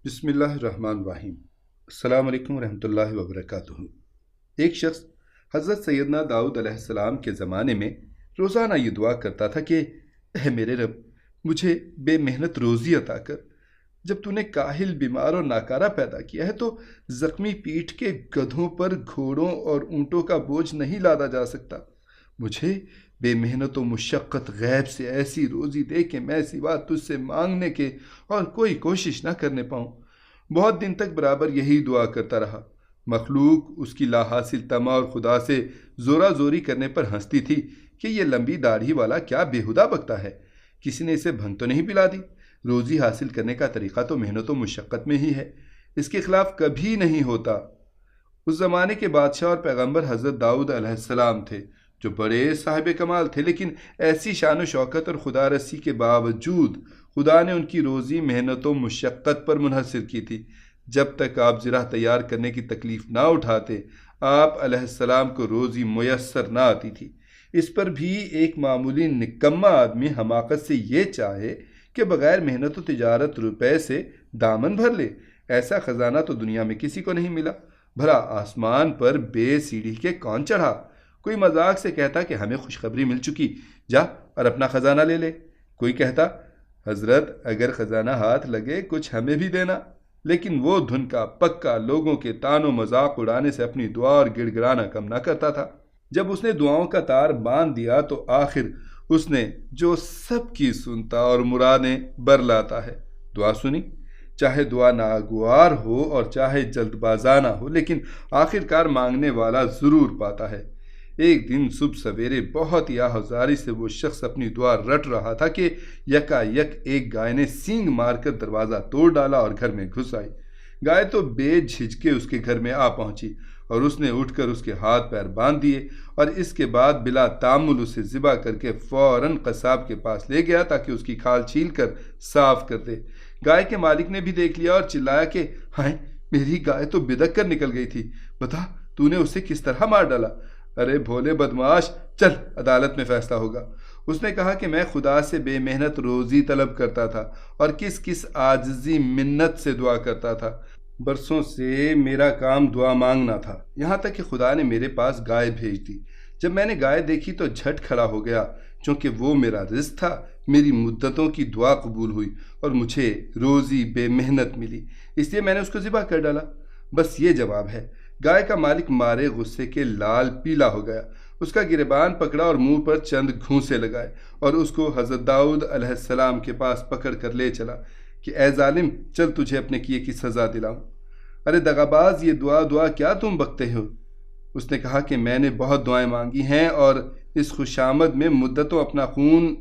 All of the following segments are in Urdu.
بسم اللہ الرحمن الرحیم۔ السلام علیکم ورحمۃ اللہ وبرکاتہ۔ ایک شخص حضرت سیدنا داؤد علیہ السلام کے زمانے میں روزانہ یہ دعا کرتا تھا کہ اے میرے رب، مجھے بے محنت روزی عطا کر۔ جب تو نے کاہل، بیمار اور ناکارہ پیدا کیا ہے تو زخمی پیٹھ کے گدھوں پر گھوڑوں اور اونٹوں کا بوجھ نہیں لادا جا سکتا۔ مجھے بے محنت و مشقت غیب سے ایسی روزی دے کہ میں سوا تجھ سے مانگنے کے اور کوئی کوشش نہ کرنے پاؤں۔ بہت دن تک برابر یہی دعا کرتا رہا۔ مخلوق اس کی لا حاصل طمع اور خدا سے زورا زوری کرنے پر ہنستی تھی کہ یہ لمبی داڑھی والا کیا بیہودہ بکتا ہے، کسی نے اسے بھنگ تو نہیں پلا دی۔ روزی حاصل کرنے کا طریقہ تو محنت و مشقت میں ہی ہے، اس کے خلاف کبھی نہیں ہوتا۔ اس زمانے کے بادشاہ اور پیغمبر حضرت داؤد علیہ السلام تھے، جو بڑے صاحب کمال تھے، لیکن ایسی شان و شوکت اور خدا رسی کے باوجود خدا نے ان کی روزی محنت و مشقت پر منحصر کی تھی۔ جب تک آپ زرہ تیار کرنے کی تکلیف نہ اٹھاتے، آپ علیہ السلام کو روزی میسر نہ آتی تھی۔ اس پر بھی ایک معمولی نکما آدمی حماقت سے یہ چاہے کہ بغیر محنت و تجارت روپے سے دامن بھر لے، ایسا خزانہ تو دنیا میں کسی کو نہیں ملا۔ بھلا آسمان پر بے سیڑھی کے کون چڑھا؟ کوئی مذاق سے کہتا کہ ہمیں خوشخبری مل چکی، جا اور اپنا خزانہ لے لے۔ کوئی کہتا حضرت اگر خزانہ ہاتھ لگے کچھ ہمیں بھی دینا، لیکن وہ دھن کا پکا لوگوں کے تان و مذاق اڑانے سے اپنی دعا اور گڑ گڑانا کم نہ کرتا تھا۔ جب اس نے دعاؤں کا تار باندھ دیا تو آخر اس نے جو سب کی سنتا اور مرادیں برلاتا ہے، دعا سنی۔ چاہے دعا ناگوار ہو اور چاہے جلد بازانہ ہو، لیکن آخرکار مانگنے والا ضرور پاتا ہے۔ ایک دن صبح سویرے بہت یاہوزاری سے وہ شخص اپنی دعا رٹ رہا تھا کہ یکا یک ایک گائے نے سینگ مار کر دروازہ توڑ ڈالا اور گھر میں گھس آئی۔ گائے تو بے جھجکے اس کے گھر میں آ پہنچی اور اس نے اٹھ کر اس کے ہاتھ پیر باندھ دیے اور اس کے بعد بلا تعمل اسے ذبح کر کے فوراً قصاب کے پاس لے گیا تاکہ اس کی کھال چھیل کر صاف کر دے۔ گائے کے مالک نے بھی دیکھ لیا اور چلایا کہ ہائے، میری گائے تو بدک کر نکل گئی تھی، بتا تو نے اسے کس طرح مار ڈالا؟ ارے بھولے بدمعاش، چل عدالت میں فیصلہ ہوگا۔ اس نے کہا کہ میں خدا سے بے محنت روزی طلب کرتا تھا اور کس کس عاجزی منت سے دعا کرتا تھا۔ برسوں سے میرا کام دعا مانگنا تھا، یہاں تک کہ خدا نے میرے پاس گائے بھیج دی۔ جب میں نے گائے دیکھی تو جھٹ کھڑا ہو گیا، چونکہ وہ میرا رزق تھا۔ میری مدتوں کی دعا قبول ہوئی اور مجھے روزی بے محنت ملی، اس لیے میں نے اس کو ذبح کر ڈالا۔ بس یہ جواب ہے۔ گائے کا مالک مارے غصے کے لال پیلا ہو گیا، اس کا گریبان پکڑا اور منہ پر چند گھونسے لگائے اور اس کو حضرت داؤد علیہ السلام کے پاس پکڑ کر لے چلا کہ اے ظالم، چل تجھے اپنے کیے کی سزا دلاؤں۔ ارے دغاباز، یہ دعا کیا تم بکتے ہو؟ اس نے کہا کہ میں نے بہت دعائیں مانگی ہیں اور اس خوشامد میں مدتوں اپنا خون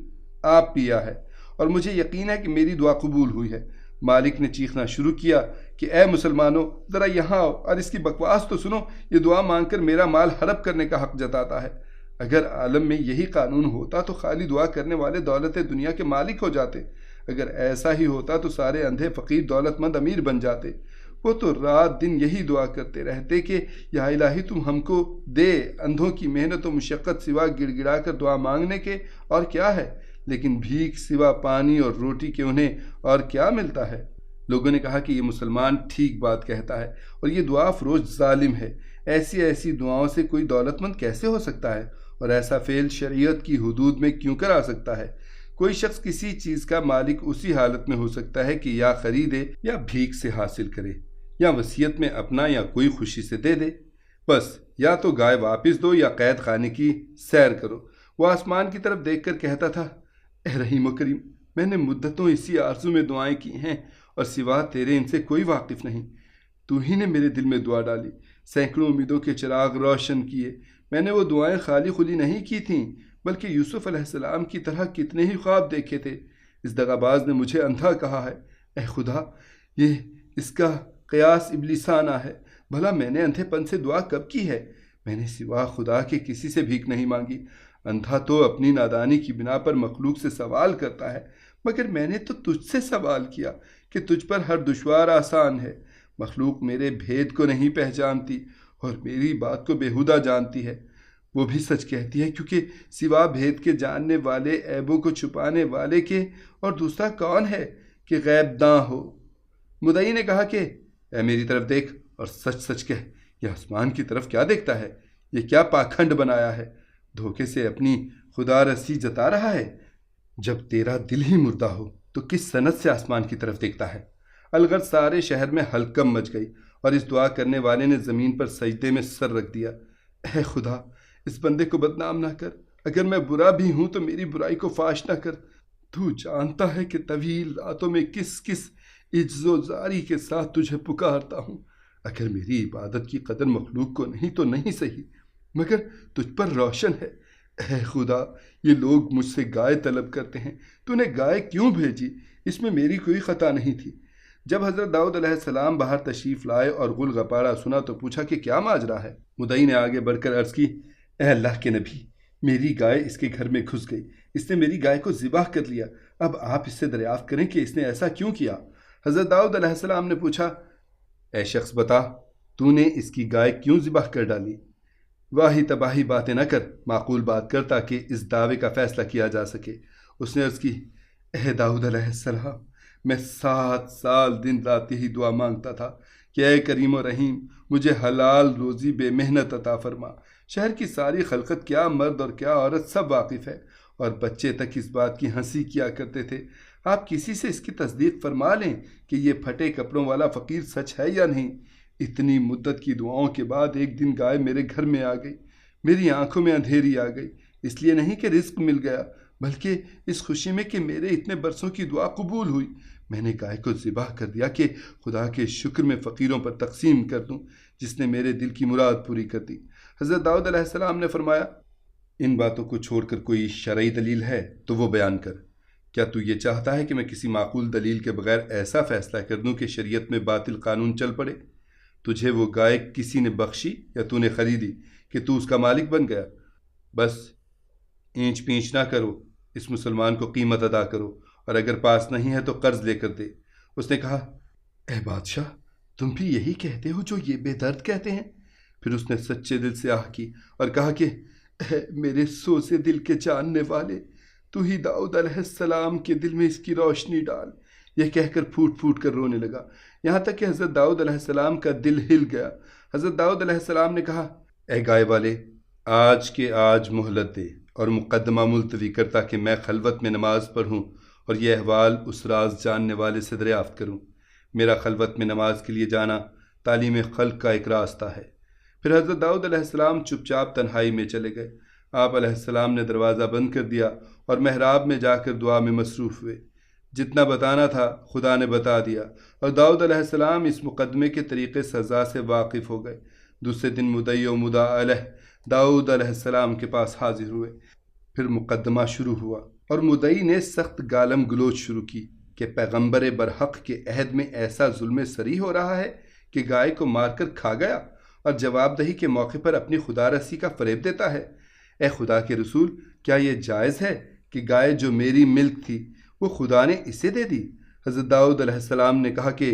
آپ پیا ہے اور مجھے یقین ہے کہ میری دعا قبول ہوئی ہے۔ مالک نے چیخنا شروع کیا کہ اے مسلمانوں، ذرا یہاں آؤ اور اس کی بکواس تو سنو۔ یہ دعا مانگ کر میرا مال ہڑپ کرنے کا حق جتاتا ہے۔ اگر عالم میں یہی قانون ہوتا تو خالی دعا کرنے والے دولت دنیا کے مالک ہو جاتے۔ اگر ایسا ہی ہوتا تو سارے اندھے فقیر دولت مند امیر بن جاتے۔ وہ تو رات دن یہی دعا کرتے رہتے کہ یا الہی تم ہم کو دے۔ اندھوں کی محنت و مشقت سوا گڑ گڑا کر دعا مانگنے کے اور کیا ہے، لیکن بھیک سوا پانی اور روٹی کے انہیں اور کیا ملتا ہے؟ لوگوں نے کہا کہ یہ مسلمان ٹھیک بات کہتا ہے اور یہ دعا فروش ظالم ہے۔ ایسی دعاؤں سے کوئی دولت مند کیسے ہو سکتا ہے اور ایسا فعل شریعت کی حدود میں کیوں کر آ سکتا ہے؟ کوئی شخص کسی چیز کا مالک اسی حالت میں ہو سکتا ہے کہ یا خریدے یا بھیک سے حاصل کرے، یا وصیت میں اپنا یا کوئی خوشی سے دے دے۔ بس یا تو گائے واپس دو یا قید خانے کی سیر کرو۔ وہ آسمان کی طرف دیکھ کر کہتا تھا اے رحیم و کریم، میں نے مدتوں اسی آرزو میں دعائیں کی ہیں اور سوا تیرے ان سے کوئی واقف نہیں۔ تو ہی نے میرے دل میں دعا ڈالی، سینکڑوں امیدوں کے چراغ روشن کیے۔ میں نے وہ دعائیں خالی خلی نہیں کی تھیں، بلکہ یوسف علیہ السلام کی طرح کتنے ہی خواب دیکھے تھے۔ اس دغاباز نے مجھے اندھا کہا ہے۔ اے خدا، یہ اس کا قیاس ابلیسانہ ہے۔ بھلا میں نے اندھے پن سے دعا کب کی ہے؟ میں نے سوا خدا کے کسی سے بھیک نہیں مانگی۔ اندھا تو اپنی نادانی کی بنا پر مخلوق سے سوال کرتا ہے، مگر میں نے تو تجھ سے سوال کیا کہ تجھ پر ہر دشوار آسان ہے۔ مخلوق میرے بھید کو نہیں پہچانتی اور میری بات کو بیہودہ جانتی ہے۔ وہ بھی سچ کہتی ہے، کیونکہ سوا بھید کے جاننے والے، عیبوں کو چھپانے والے کے اور دوسرا کون ہے کہ غیب داں ہو؟ مدعی نے کہا کہ اے میری طرف دیکھ اور سچ سچ کہہ، یہ آسمان کی طرف کیا دیکھتا ہے؟ یہ کیا پاکھنڈ بنایا ہے؟ دھوکے سے اپنی خدا رسی جتا رہا ہے۔ جب تیرا دل ہی مردہ ہو تو کس سند سے آسمان کی طرف دیکھتا ہے؟ الغرض سارے شہر میں ہلکم مچ گئی اور اس دعا کرنے والے نے زمین پر سجدے میں سر رکھ دیا۔ اے خدا، اس بندے کو بدنام نہ کر، اگر میں برا بھی ہوں تو میری برائی کو فاش نہ کر۔ تو جانتا ہے کہ طویل راتوں میں کس کس عجز و زاری کے ساتھ تجھے پکارتا ہوں۔ اگر میری عبادت کی قدر مخلوق کو نہیں تو نہیں صحیح، مگر تجھ پر روشن ہے۔ اے خدا، یہ لوگ مجھ سے گائے طلب کرتے ہیں، تو نے گائے کیوں بھیجی؟ اس میں میری کوئی خطا نہیں تھی۔ جب حضرت داؤد علیہ السلام باہر تشریف لائے اور غل غپارہ سنا تو پوچھا کہ کیا ماجرا ہے؟ مدعی نے آگے بڑھ کر عرض کی، اے اللہ کے نبی، میری گائے اس کے گھر میں گھس گئی، اس نے میری گائے کو ذبح کر لیا۔ اب آپ اس سے دریافت کریں کہ اس نے ایسا کیوں کیا۔ حضرت داؤد علیہ السلام نے پوچھا، اے شخص بتا، تو نے اس کی گائے کیوں ذبح کر ڈالی؟ واہی تباہی باتیں نہ کر، معقول بات کر تاکہ اس دعوے کا فیصلہ کیا جا سکے۔ اس نے عرض کی، اے داؤد علیہ السلام، میں 7 سال دن رات یہی دعا مانگتا تھا کہ اے کریم و رحیم، مجھے حلال روزی بے محنت عطا فرما۔ شہر کی ساری خلقت، کیا مرد اور کیا عورت، سب واقف ہے، اور بچے تک اس بات کی ہنسی کیا کرتے تھے۔ آپ کسی سے اس کی تصدیق فرما لیں کہ یہ پھٹے کپڑوں والا فقیر سچ ہے یا نہیں۔ اتنی مدت کی دعاؤں کے بعد ایک دن گائے میرے گھر میں آ گئی، میری آنکھوں میں اندھیری آ گئی، اس لیے نہیں کہ رزق مل گیا، بلکہ اس خوشی میں کہ میرے اتنے برسوں کی دعا قبول ہوئی۔ میں نے گائے کو ذبح کر دیا کہ خدا کے شکر میں فقیروں پر تقسیم کر دوں، جس نے میرے دل کی مراد پوری کر دی۔ حضرت داؤد علیہ السلام نے فرمایا، ان باتوں کو چھوڑ کر کوئی شرعی دلیل ہے تو وہ بیان کر۔ کیا تو یہ چاہتا ہے کہ میں کسی معقول دلیل کے بغیر ایسا فیصلہ کر دوں کہ شریعت میں باطل قانون چل پڑے؟ تجھے وہ گائے کسی نے بخشی یا تو نے خریدی کہ تو اس کا مالک بن گیا؟ بس اینچ پینچ نہ کرو، اس مسلمان کو قیمت ادا کرو، اور اگر پاس نہیں ہے تو قرض لے کر دے۔ اس نے کہا، اے بادشاہ، تم بھی یہی کہتے ہو جو یہ بے درد کہتے ہیں؟ پھر اس نے سچے دل سے آہ کی اور کہا کہ اے میرے سوزے دل کے جاننے والے، تو ہی داؤد علیہ السلام کے دل میں اس کی روشنی ڈال۔ یہ کہہ کر پھوٹ پھوٹ کر رونے لگا، یہاں تک کہ حضرت داؤد علیہ السلام کا دل ہل گیا۔ حضرت داؤد علیہ السلام نے کہا، اے گائے والے، آج کے آج مہلت دے اور مقدمہ ملتوی کر تاکہ میں خلوت میں نماز پڑھوں اور یہ احوال اس راز جاننے والے سے دریافت کروں۔ میرا خلوت میں نماز کے لیے جانا تعلیم خلق کا ایک راستہ ہے۔ پھر حضرت داؤد علیہ السلام چپ چاپ تنہائی میں چلے گئے۔ آپ علیہ السلام نے دروازہ بند کر دیا اور محراب میں جا کر دعا میں مصروف ہوئے۔ جتنا بتانا تھا خدا نے بتا دیا، اور داؤد علیہ السلام اس مقدمے کے طریقے سزا سے واقف ہو گئے۔ دوسرے دن مدعی و مدعا علیہ داؤد علیہ السلام کے پاس حاضر ہوئے۔ پھر مقدمہ شروع ہوا اور مدعی نے سخت گالم گلوچ شروع کی کہ پیغمبر برحق کے عہد میں ایسا ظلم سری ہو رہا ہے کہ گائے کو مار کر کھا گیا اور جواب دہی کے موقع پر اپنی خدا رسی کا فریب دیتا ہے۔ اے خدا کے رسول، کیا یہ جائز ہے کہ گائے جو میری ملک تھی وہ خدا نے اسے دے دی؟ حضرت داؤد علیہ السلام نے کہا کہ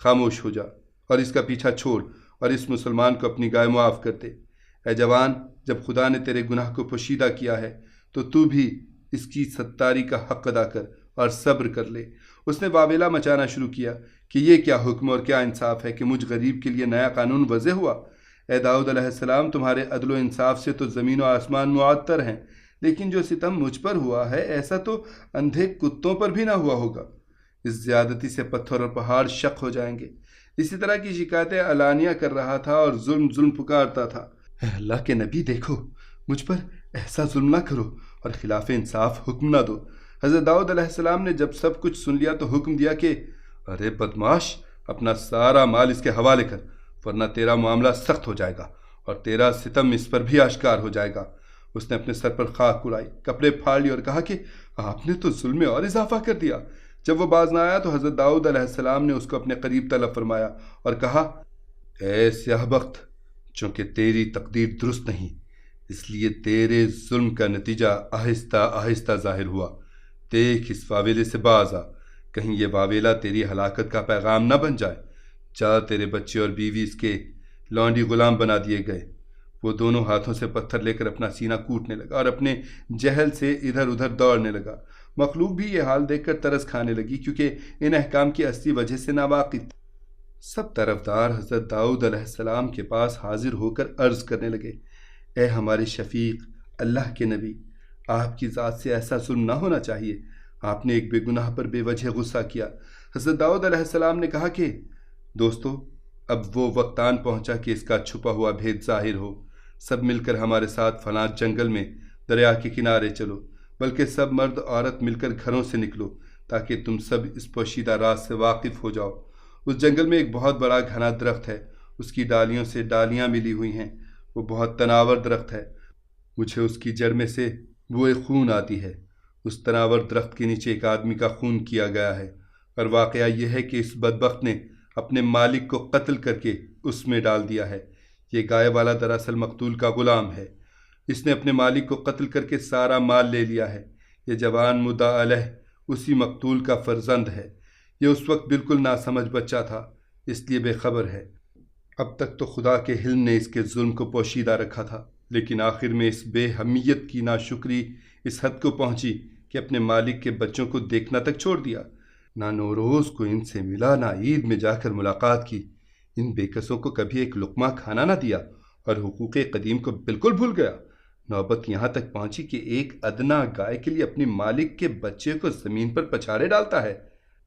خاموش ہو جا اور اس کا پیچھا چھوڑ اور اس مسلمان کو اپنی گائے معاف کر دے۔ اے جوان، جب خدا نے تیرے گناہ کو پوشیدہ کیا ہے تو بھی اس کی ستاری کا حق ادا کر اور صبر کر لے۔ اس نے واویلا مچانا شروع کیا کہ یہ کیا حکم اور کیا انصاف ہے کہ مجھ غریب کے لیے نیا قانون وضع ہوا۔ اے داؤد علیہ السلام، تمہارے عدل و انصاف سے تو زمین و آسمان معطر ہیں، لیکن جو ستم مجھ پر ہوا ہے ایسا تو اندھے کتوں پر بھی نہ ہوا ہوگا۔ اس زیادتی سے پتھر اور پہاڑ شق ہو جائیں گے۔ اسی طرح کی شکایتیں علانیہ کر رہا تھا اور ظلم پکارتا تھا۔ اے اللہ کے نبی، دیکھو، مجھ پر ایسا ظلم نہ کرو اور خلاف انصاف حکم نہ دو۔ حضرت داؤد علیہ السلام نے جب سب کچھ سن لیا تو حکم دیا کہ ارے بدماش، اپنا سارا مال اس کے حوالے کر، ورنہ تیرا معاملہ سخت ہو جائے گا اور تیرا ستم اس پر بھی آشکار ہو جائے گا۔ اس نے اپنے سر پر خاک اڑائی، کپڑے پھاڑ لیے اور کہا کہ آپ نے تو ظلم میں اور اضافہ کر دیا۔ جب وہ باز نہ آیا تو حضرت داؤد علیہ السلام نے اس کو اپنے قریب طلب فرمایا اور کہا، اے سیاہ بخت، چونکہ تیری تقدیر درست نہیں، اس لیے تیرے ظلم کا نتیجہ آہستہ آہستہ ظاہر ہوا۔ دیکھ، اس واویلے سے باز آ، کہیں یہ واویلا تیری ہلاکت کا پیغام نہ بن جائے۔ جا، تیرے بچے اور بیوی اس کے لونڈی غلام بنا دیے گئے۔ وہ دونوں ہاتھوں سے پتھر لے کر اپنا سینہ کوٹنے لگا اور اپنے جہل سے ادھر ادھر دوڑنے لگا۔ مخلوق بھی یہ حال دیکھ کر ترس کھانے لگی، کیونکہ ان احکام کی اصلی وجہ سے ناواقف تھی۔ سب طرفدار حضرت داؤد علیہ السلام کے پاس حاضر ہو کر عرض کرنے لگے، اے ہمارے شفیق، اللہ کے نبی، آپ کی ذات سے ایسا ظلم نہ ہونا چاہیے۔ آپ نے ایک بے گناہ پر بے وجہ غصہ کیا۔ حضرت داؤد علیہ السلام نے کہا کہ دوستو، اب وہ وقت آن پہنچا کہ اس کا چھپا ہوا بھید ظاہر ہو۔ سب مل کر ہمارے ساتھ فلاں جنگل میں دریا کے کنارے چلو، بلکہ سب مرد عورت مل کر گھروں سے نکلو، تاکہ تم سب اس پوشیدہ راز سے واقف ہو جاؤ۔ اس جنگل میں ایک بہت بڑا گھنا درخت ہے، اس کی ڈالیوں سے ڈالیاں ملی ہوئی ہیں، وہ بہت تناور درخت ہے۔ مجھے اس کی جڑ میں سے بوئے خون آتی ہے۔ اس تناور درخت کے نیچے ایک آدمی کا خون کیا گیا ہے، اور واقعہ یہ ہے کہ اس بدبخت نے اپنے مالک کو قتل کر کے اس میں ڈال دیا ہے۔ یہ گائے والا دراصل مقتول کا غلام ہے۔ اس نے اپنے مالک کو قتل کر کے سارا مال لے لیا ہے۔ یہ جوان مدعا علیہ اسی مقتول کا فرزند ہے۔ یہ اس وقت بالکل ناسمجھ بچہ تھا، اس لیے بے خبر ہے۔ اب تک تو خدا کے حلم نے اس کے ظلم کو پوشیدہ رکھا تھا، لیکن آخر میں اس بے حمیت کی ناشکری اس حد کو پہنچی کہ اپنے مالک کے بچوں کو دیکھنا تک چھوڑ دیا۔ نہ نوروز کو ان سے ملا، نہ عید میں جا کر ملاقات کی، ان بے کسوں کو کبھی ایک لقمہ کھانا نہ دیا، اور حقوق قدیم کو بالکل بھول گیا۔ نوبت یہاں تک پہنچی کہ ایک ادنا گائے کے لیے اپنی مالک کے بچے کو زمین پر پچھاڑے ڈالتا ہے۔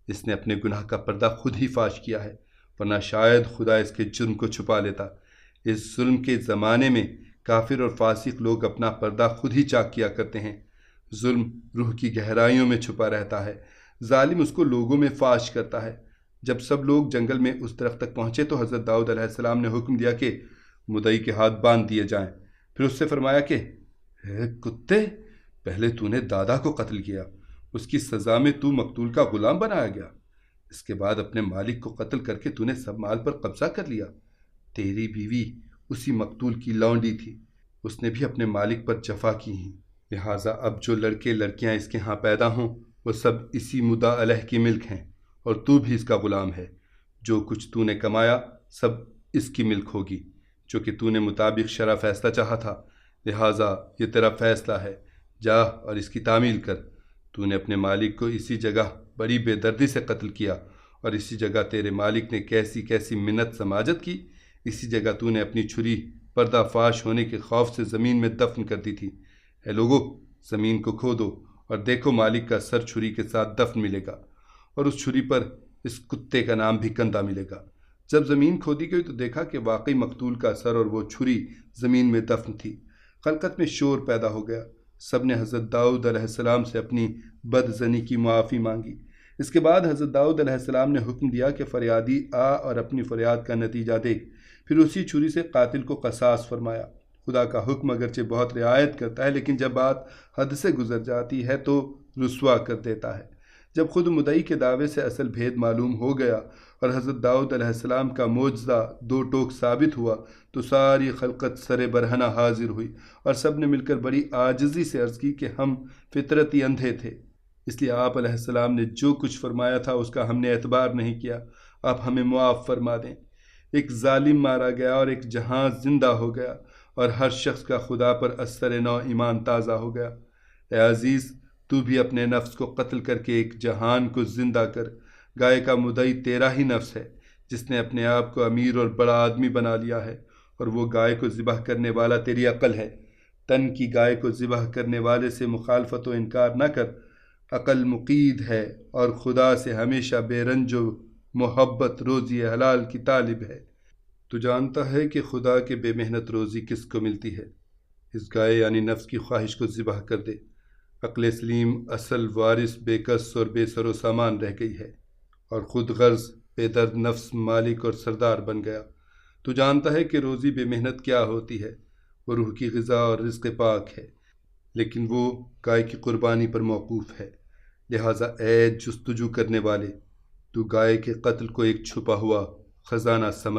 اس نے اپنے گناہ کا پردہ خود ہی فاش کیا ہے، ورنہ شاید خدا اس کے جرم کو چھپا لیتا۔ اس ظلم کے زمانے میں کافر اور فاسق لوگ اپنا پردہ خود ہی چاک کیا کرتے ہیں۔ ظلم روح کی گہرائیوں میں چھپا رہتا ہے، ظالم اس کو لوگوں میں فاش کرتا ہے۔ جب سب لوگ جنگل میں اس درخت تک پہنچے تو حضرت داؤد علیہ السلام نے حکم دیا کہ مدعی کے ہاتھ باندھ دیے جائیں۔ پھر اس سے فرمایا کہ اے کتے، پہلے تو نے دادا کو قتل کیا، اس کی سزا میں تو مقتول کا غلام بنایا گیا، اس کے بعد اپنے مالک کو قتل کر کے تو نے سب مال پر قبضہ کر لیا۔ تیری بیوی اسی مقتول کی لونڈی تھی، اس نے بھی اپنے مالک پر جفا کی ہیں، لہٰذا اب جو لڑکے لڑکیاں اس کے ہاں پیدا ہوں وہ سب اسی مدعا علیہ کی ملک ہیں، اور تو بھی اس کا غلام ہے۔ جو کچھ تو نے کمایا سب اس کی ملک ہوگی، جو کہ تو نے مطابق شرع فیصلہ چاہا تھا، لہٰذا یہ تیرا فیصلہ ہے، جا اور اس کی تعمیل کر۔ تو نے اپنے مالک کو اسی جگہ بڑی بے دردی سے قتل کیا، اور اسی جگہ تیرے مالک نے کیسی کیسی منت سماجت کی، اسی جگہ تو نے اپنی چھری پردہ فاش ہونے کے خوف سے زمین میں دفن کر دی تھی۔ اے لوگو، زمین کو کھودو اور دیکھو مالک کا سر چھری کے ساتھ دفن ملے گا، اور اس چھری پر اس کتے کا نام بھی کندہ ملے گا۔ جب زمین کھودی گئی تو دیکھا کہ واقعی مقتول کا سر اور وہ چھری زمین میں دفن تھی۔ خلقت میں شور پیدا ہو گیا، سب نے حضرت داؤد علیہ السلام سے اپنی بدظنی کی معافی مانگی۔ اس کے بعد حضرت داؤد علیہ السلام نے حکم دیا کہ فریادی آ اور اپنی فریاد کا نتیجہ دے، پھر اسی چھری سے قاتل کو قصاص فرمایا۔ خدا کا حکم اگرچہ بہت رعایت کرتا ہے، لیکن جب بات حد سے گزر جاتی ہے تو رسوا کر دیتا ہے۔ جب خود مدعی کے دعوے سے اصل بھید معلوم ہو گیا اور حضرت داؤد علیہ السلام کا معجزہ دو ٹوک ثابت ہوا تو ساری خلقت سر برہنہ حاضر ہوئی، اور سب نے مل کر بڑی عاجزی سے عرض کی کہ ہم فطرتی اندھے تھے، اس لیے آپ علیہ السلام نے جو کچھ فرمایا تھا اس کا ہم نے اعتبار نہیں کیا، آپ ہمیں معاف فرما دیں۔ ایک ظالم مارا گیا اور ایک جہاں زندہ ہو گیا، اور ہر شخص کا خدا پر اثر نو ایمان تازہ ہو گیا۔ اے عزیز، تو بھی اپنے نفس کو قتل کر کے ایک جہان کو زندہ کر۔ گائے کا مدعی تیرا ہی نفس ہے، جس نے اپنے آپ کو امیر اور بڑا آدمی بنا لیا ہے، اور وہ گائے کو ذبح کرنے والا تیری عقل ہے۔ تن کی گائے کو ذبح کرنے والے سے مخالفت و انکار نہ کر، عقل مقید ہے اور خدا سے ہمیشہ بے رنج و محبت روزی حلال کی طالب ہے۔ تو جانتا ہے کہ خدا کے بے محنت روزی کس کو ملتی ہے۔ اس گائے یعنی نفس کی خواہش کو ذبح کر دے۔ عقل سلیم اصل وارث بے کس اور بے سر و سامان رہ گئی ہے، اور خود غرض بے درد نفس مالک اور سردار بن گیا۔ تو جانتا ہے کہ روزی بے محنت کیا ہوتی ہے، وہ روح کی غذا اور رزق پاک ہے، لیکن وہ گائے کی قربانی پر موقوف ہے۔ لہٰذا اے جستجو کرنے والے، تو گائے کے قتل کو ایک چھپا ہوا خزانہ سمجھ